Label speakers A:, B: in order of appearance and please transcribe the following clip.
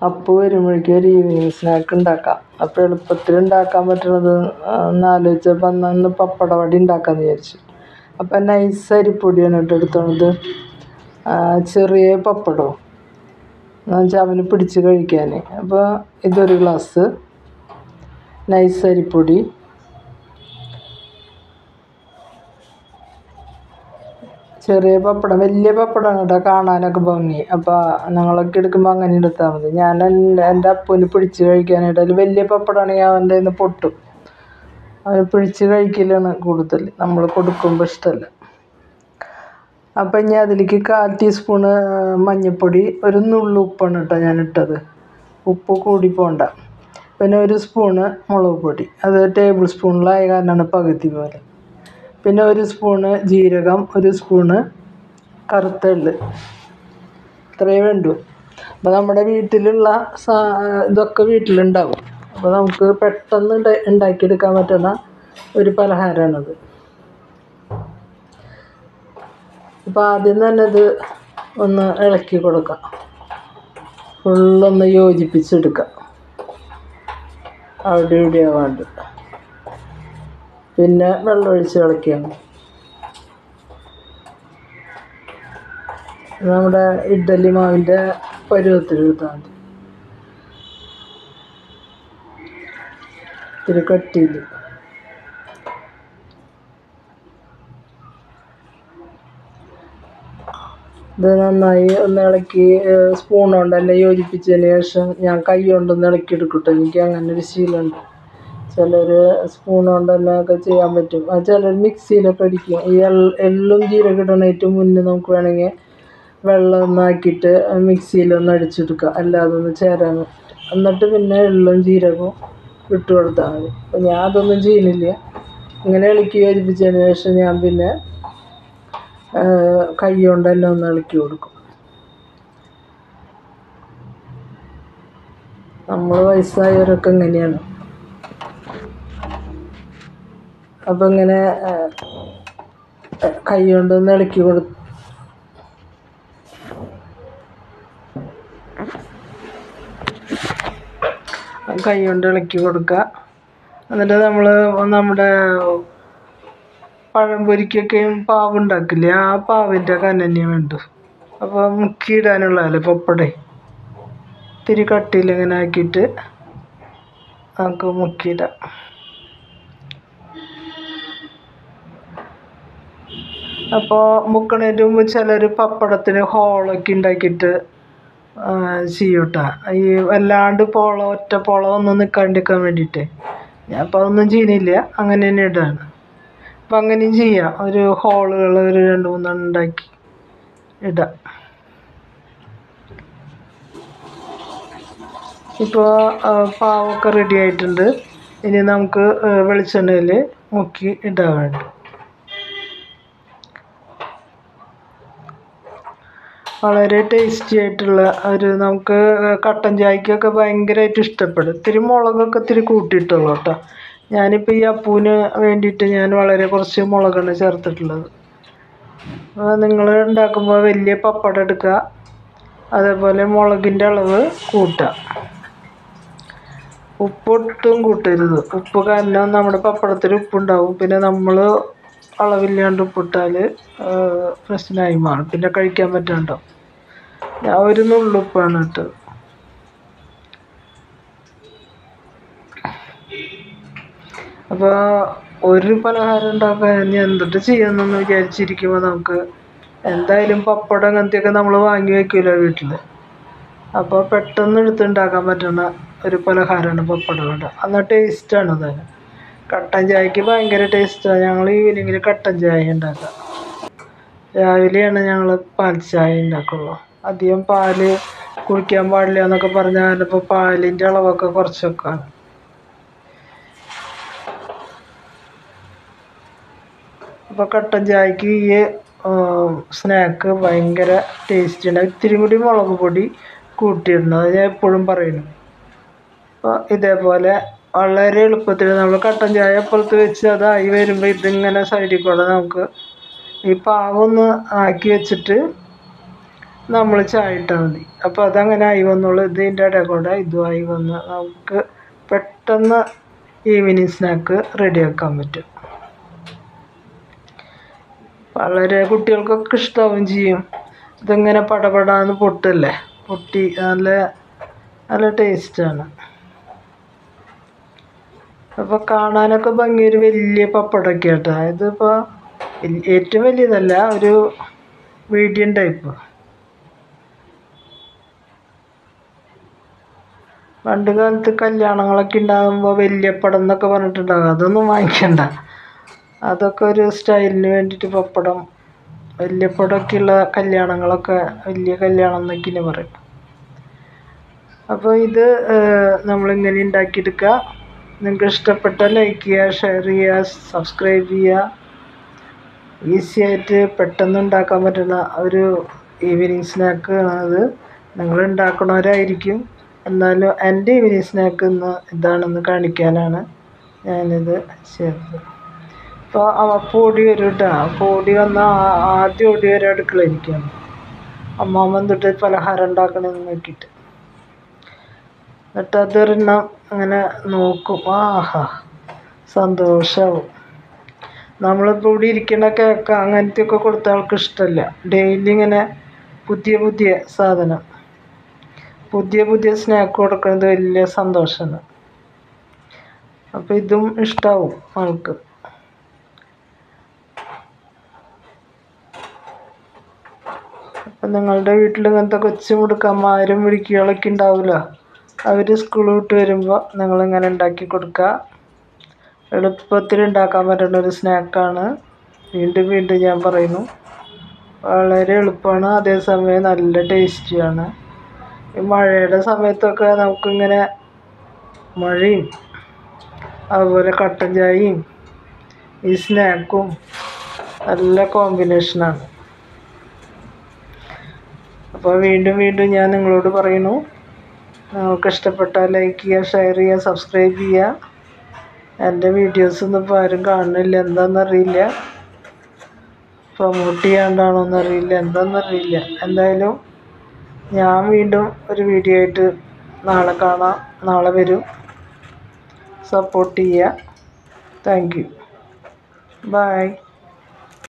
A: Up വരുമ്പോഴേക്കും ഒരു evening snack ഉണ്ടാക്കാം. അപ്പോൾ എളുപ്പത്തിൽ ഉണ്ടാക്കാൻ പറ്റുന്നത് എന്നാലോചിച്ചപ്പോൾ അന്ന് പപ്പടവടി ഉണ്ടാക്കാമെന്ന് വിചാരിച്ചു. അപ്പം നൈസ് അരിപ്പൊടിയാണ് എടുത്തോണത്. ചെറിയ പപ്പടവും എന്ന് വെച്ചാൽ അവന് പിടിച്ച് കഴിക്കാൻ. അപ്പോൾ ഇതൊരു ഗ്ലാസ് നൈസ് അരിപ്പൊടി, ചെറിയ പപ്പടം, വലിയ പപ്പടമാണ് കേട്ടോ കാണാനൊക്കെ ഭംഗി. അപ്പോൾ ഞങ്ങളൊക്കെ എടുക്കുമ്പോൾ അങ്ങനെ എടുത്താൽ മതി. ഞാൻ എൻ്റെ അപ്പൂന് പിടിച്ച് കഴിക്കാനായിട്ട് അതിൽ വലിയ പപ്പടമാണെങ്കിൽ അവൻ്റെ നിന്ന് പൊട്ടും. അവന് പിടിച്ച് കഴിക്കലാണ് കൂടുതൽ, നമ്മൾ കൊടുക്കുമ്പോൾ ഇഷ്ടമല്ല. അപ്പം ഇനി അതിലേക്ക് 1/4 ടീസ്പൂണ് മഞ്ഞൾപ്പൊടി, ഒരു നുള്ളു ഉപ്പാണ് കേട്ടോ ഞാൻ ഇട്ടത്. ഉപ്പ് കൂടി പോണ്ട. പിന്നെ 1 സ്പൂണ് മുളക് പൊടി, അത് ടേബിൾ സ്പൂണിലായ കാരണമാണ് പകുതി പോലെ. പിന്നെ 1 സ്പൂണ് ജീരകം, 1 സ്പൂണ് കറുത്ത എള്ള്, ഇത്രയേ വേണ്ടൂ. അപ്പോൾ നമ്മുടെ വീട്ടിലുള്ള ഇതൊക്കെ വീട്ടിലുണ്ടാവും. അപ്പോൾ നമുക്ക് പെട്ടെന്ന് ഉണ്ടാക്കിയെടുക്കാൻ പറ്റുന്ന ഒരു പലഹാരമാണത്. അപ്പോൾ ആദ്യം തന്നെ ഇത് ഒന്ന് ഇളക്കി കൊടുക്കാം, ഫുള്ളൊന്ന് യോജിപ്പിച്ചെടുക്കാം, അവിടെ ഇവിടെ ആവാണ്ട്. പിന്നെ വെള്ളമൊഴിച്ച് ഇളക്കിയാണ് നമ്മുടെ ഇഡ്ഡലി മാവിൻ്റെ പരുവത്തിലെടുത്താൽ മതി. ഇത്തിരി കട്ടിയിൽ ഇത് നന്നായി ഒന്ന് ഇളക്കി സ്പൂൺ കൊണ്ടെല്ലാം യോജിപ്പിച്ചതിന് ശേഷം ഞാൻ കൈ കൊണ്ടൊന്ന് ഇളക്കിയെടുക്കട്ടെ. എനിക്ക് അങ്ങനെ ഒരു ശീലമുണ്ട്. ചിലർ സ്പൂൺ കൊണ്ട് തന്നെ ഒക്കെ ചെയ്യാൻ പറ്റും, ചിലർ മിക്സിയിലൊക്കെ അടിക്കും. ഈ എള്ളും ജീരകം ഇടണേറ്റ് മുന്നേ നമുക്ക് വേണമെങ്കിൽ വെള്ളം ഒന്നാക്കിയിട്ട് മിക്സിയിലൊന്ന് അടിച്ചെടുക്കുക, അല്ലാതെ ഒന്ന് ചേരാൻ പറ്റും. എന്നിട്ട് പിന്നെ എള്ളും ജീരകവും ഇട്ട് കൊടുത്താൽ മതി. അപ്പോൾ ഞാൻ അതൊന്നും ചെയ്യുന്നില്ല. ഇങ്ങനെ ഇളക്കി യോജിപ്പിച്ചതിന് ശേഷം ഞാൻ പിന്നെ കൈ കൊണ്ട് തന്നെ ഒന്ന് ഇളക്കി കൊടുക്കും. നമ്മൾ വയസ്സായവരൊക്കെ ഇങ്ങനെയാണ്. അപ്പം ഇങ്ങനെ കൈ കൊണ്ടൊന്ന് ഇളക്കി കൈ കൊണ്ട് ഇളക്കി കൊടുക്കുക. എന്നിട്ട് നമ്മൾ നമ്മുടെ പഴംപൊരിക്കൊക്കെയും പാവ് ഉണ്ടാക്കില്ലേ, ആ പാവിൻ്റെ കനന്നെ വേണ്ടു. അപ്പോൾ മുക്കിയിടാനുള്ളതല്ലേ പപ്പടേ, ഇത്തിരി കട്ടിയിൽ ഇങ്ങനെ ആക്കിയിട്ട് നമുക്ക് മുക്കിയിടാം. അപ്പോൾ മുക്കണേൻ്റെ മുമ്പ് ചിലർ പപ്പടത്തിന് ഹോളൊക്കെ ഉണ്ടാക്കിയിട്ട് ചെയ്യൂട്ടാ, ഈ വല്ലാണ്ട് ഒറ്റ പോള ഒന്നും നിൽക്കാണ്ടിരിക്കാൻ വേണ്ടിയിട്ട്. ഞാൻ അപ്പോൾ അതൊന്നും ചെയ്യുന്നില്ല, അങ്ങനെ തന്നെ ഇടുകയാണ്. അപ്പം അങ്ങനെയും ചെയ്യാം, ഒരു ഹോളുകൾ ഒരു 2-3 ഉണ്ടാക്കി ഇടാം. ഇപ്പോൾ പാവൊക്കെ റെഡി ആയിട്ടുണ്ട്. ഇനി നമുക്ക് വെളിച്ചെണ്ണയിൽ മുക്കി ഇടാൻ വേണ്ടി. വളരെ ടേസ്റ്റി ആയിട്ടുള്ള നമുക്ക് കട്ടൻ ചായക്കൊക്കെ ഭയങ്കരമായിട്ട് ഇഷ്ടപ്പെടും. ഇത്തിരി മുളകൊക്കെ ഇത്തിരി കൂട്ടിയിട്ടുള്ളൂ കേട്ടോ. ഞാനിപ്പോൾ ഈ അപ്പൂന് വേണ്ടിയിട്ട് ഞാൻ വളരെ കുറച്ച് മുളകാണ് ചേർത്തിട്ടുള്ളത്. നിങ്ങൾ ഉണ്ടാക്കുമ്പോൾ വലിയ പപ്പടം എടുക്കുക, അതേപോലെ മുളകിൻ്റെ അളവ് കൂട്ടുക. ഉപ്പൊട്ടും കൂട്ടരുത്. ഉപ്പ് കാരണം നമ്മുടെ പപ്പടത്തിൽ ഉപ്പുണ്ടാവും. പിന്നെ നമ്മൾ അളവില്ലാണ്ട് ഉപ്പിട്ടാൽ പ്രശ്നമായി മാറും, പിന്നെ കഴിക്കാൻ പറ്റാണ്ടാവും. ഞാൻ 1 നുള്ളുപ്പാണ് ഇട്ടത്. അപ്പോൾ ഒരു പലഹാരം ഉണ്ടാക്കാൻ ഇനി എന്തിട്ട് ചെയ്യാമെന്നൊന്ന് വിചാരിച്ചിരിക്കുമ്പോൾ നമുക്ക് എന്തായാലും പപ്പടം അങ്ങനത്തെയൊക്കെ നമ്മൾ വാങ്ങി വയ്ക്കില്ല വീട്ടിൽ. അപ്പോൾ പെട്ടെന്ന് എടുത്തുണ്ടാക്കാൻ പറ്റുന്ന ഒരു പലഹാരമാണ് പപ്പടം വട. എന്നാൽ ടേസ്റ്റാണ് അതിന്. കട്ടൻ ചായക്ക് ഭയങ്കര ടേസ്റ്റാണ്. ഞങ്ങൾ ഈവനിങ്ങിൽ കട്ടൻ ചായ ഉണ്ടാക്കുക. രാവിലെയാണ് ഞങ്ങൾ പാൽ ചായ ഉണ്ടാക്കുള്ളൂ. അധികം പാല് കുടിക്കാൻ പാടില്ല എന്നൊക്കെ പറഞ്ഞാൽ ഇപ്പോൾ പാലിൻ്റെ അളവൊക്കെ കുറച്ച് വെക്കാണ്. അപ്പോൾ കട്ടൻ ചായക്ക് ഈ സ്നാക്ക് ഭയങ്കര ടേസ്റ്റ് ഉണ്ട്. ഇത്തിരി കൂടി മുളക് പൊടി കൂട്ടിയിടണം, അത് ഞാൻ എപ്പോഴും പറയുന്നു. അപ്പോൾ ഇതേപോലെ വളരെ എളുപ്പത്തിൽ നമ്മൾ കട്ടൻ ചായ അപ്പുറത്ത് വെച്ച് അതായി വരുമ്പോൾ ഇതിങ്ങനെ സൈഡിൽ കൂടെ നമുക്ക് ഈ പാവൊന്ന് ആക്കി വെച്ചിട്ട് നമ്മൾ ചായ ഇട്ടാൽ മതി. അപ്പോൾ അതങ്ങനെ ആയി വന്നോളൂ. ഇതിൻ്റെ ഇടയിൽ കൂടെ ഇതുമായി വന്ന് നമുക്ക് പെട്ടെന്ന് ഈവനിങ് സ്നാക്ക് റെഡിയാക്കാൻ പറ്റും. വളരെ കുട്ടികൾക്കൊക്കെ ഇഷ്ടാവും ചെയ്യും. ഇതിങ്ങനെ പടപടാന്ന് പൊട്ടല്ലേ, പൊട്ടി നല്ല നല്ല ടേസ്റ്റാണ്. അപ്പോൾ കാണാനൊക്കെ ഭംഗി ഒരു വലിയ പപ്പടമൊക്കെ കേട്ടോ. ഇതിപ്പോൾ ഏറ്റവും വലിയതല്ല, ഒരു മീഡിയം ടൈപ്പ്. പണ്ട് കാലത്ത് കല്യാണങ്ങളൊക്കെ ഉണ്ടാകുമ്പോൾ വലിയ പടം എന്നൊക്കെ പറഞ്ഞിട്ടുണ്ടാകും. അതൊന്നും വാങ്ങിക്കണ്ട. അതൊക്കെ ഒരു സ്റ്റൈലിന് വേണ്ടിയിട്ട് പപ്പടം, വലിയ പടമൊക്കെയുള്ള കല്യാണങ്ങളൊക്കെ വലിയ കല്യാണം എന്നൊക്കെ പറയും. അപ്പോൾ ഇത് നമ്മളിങ്ങനെ ഉണ്ടാക്കിയെടുക്കുക. നിങ്ങൾക്ക് ഇഷ്ടപ്പെട്ടാൽ ലൈക്ക് ചെയ്യുക, ഷെയർ ചെയ്യുക, സബ്സ്ക്രൈബ് ചെയ്യുക. ഈസി ആയിട്ട് പെട്ടെന്ന് ഉണ്ടാക്കാൻ പറ്റുന്ന ഒരു ഈവനിങ് സ്നാക്ക് ആണത്. നിങ്ങൾ ഉണ്ടാക്കണവരായിരിക്കും, എന്നാലും എൻ്റെ ഈവനിങ് സ്നാക്ക് ഇന്ന് ഇതാണെന്ന് കാണിക്കാനാണ് ഞാനിത് ചെയ്തത്. അപ്പോൾ അപ്പോൾ ഓടി വരും കേട്ടോ. അപ്പോൾ ഓടി വന്നാൽ ആദ്യം ഓടി വരും അടുക്കളയിരിക്കുകയാണ്. അമ്മാമ്മ തൊട്ട് പലഹാരം ഉണ്ടാക്കണമെന്ന് നോക്കിയിട്ട്. എന്നിട്ട് അതൊരെണ്ണം അങ്ങനെ നോക്കും. ആഹാ, സന്തോഷമാവും. നമ്മളിപ്പോൾ ഇവിടെ ഇരിക്കണ കേക്ക് അങ്ങനത്തെയൊക്കെ കൊടുത്ത ആൾക്ക് ഇഷ്ടമല്ല. ഡെയിലി ഇങ്ങനെ പുതിയ പുതിയ സാധനം, പുതിയ പുതിയ സ്നാക്ക് കൊടുക്കുന്നത് വലിയ സന്തോഷമാണ്. അപ്പോൾ ഇതും ഇഷ്ടമാവും ആൾക്ക്. അപ്പം നിങ്ങളുടെ വീട്ടിൽ ഇങ്ങനത്തെ കൊച്ചു മുടുക്കന്മാരും വിളിക്കുകളൊക്കെ ഉണ്ടാവില്ല. അവർ സ്കൂൾ വിട്ട് വരുമ്പോൾ നിങ്ങളിങ്ങനെ ഉണ്ടാക്കി കൊടുക്കുക. എളുപ്പത്തിൽ ഉണ്ടാക്കാൻ പറ്റുന്ന ഒരു സ്നാക്കാണ്. വീണ്ടും വീണ്ടും ഞാൻ പറയുന്നു, വളരെ എളുപ്പമാണ്, അതേസമയം നല്ല ടേസ്റ്റിയാണ്. ഈ മഴയുടെ സമയത്തൊക്കെ നമുക്കിങ്ങനെ മഴയും അതുപോലെ കട്ടൻ ചായയും ഈ സ്നാക്കും നല്ല കോമ്പിനേഷനാണ്. അപ്പോൾ വീണ്ടും വീണ്ടും ഞാൻ നിങ്ങളോട് പറയുന്നു, നിങ്ങൾക്ക് ഇഷ്ടപ്പെട്ടാൽ ലൈക്ക് ചെയ്യുക, ഷെയർ ചെയ്യുക, സബ്സ്ക്രൈബ് ചെയ്യുക. എൻ്റെ വീഡിയോസൊന്നും ഇപ്പോൾ ആരും കാണുന്നില്ല, എന്താണെന്നറിയില്ല. പ്രൊമോട്ട് ചെയ്യാണ്ടാണോന്നറിയില്ല, എന്താണെന്നറിയില്ല. എന്തായാലും ഞാൻ വീണ്ടും ഒരു വീഡിയോ ആയിട്ട് നാളെ കാണാം, നാളെ വരും. സപ്പോർട്ട് ചെയ്യുക. Thank you. ബൈ.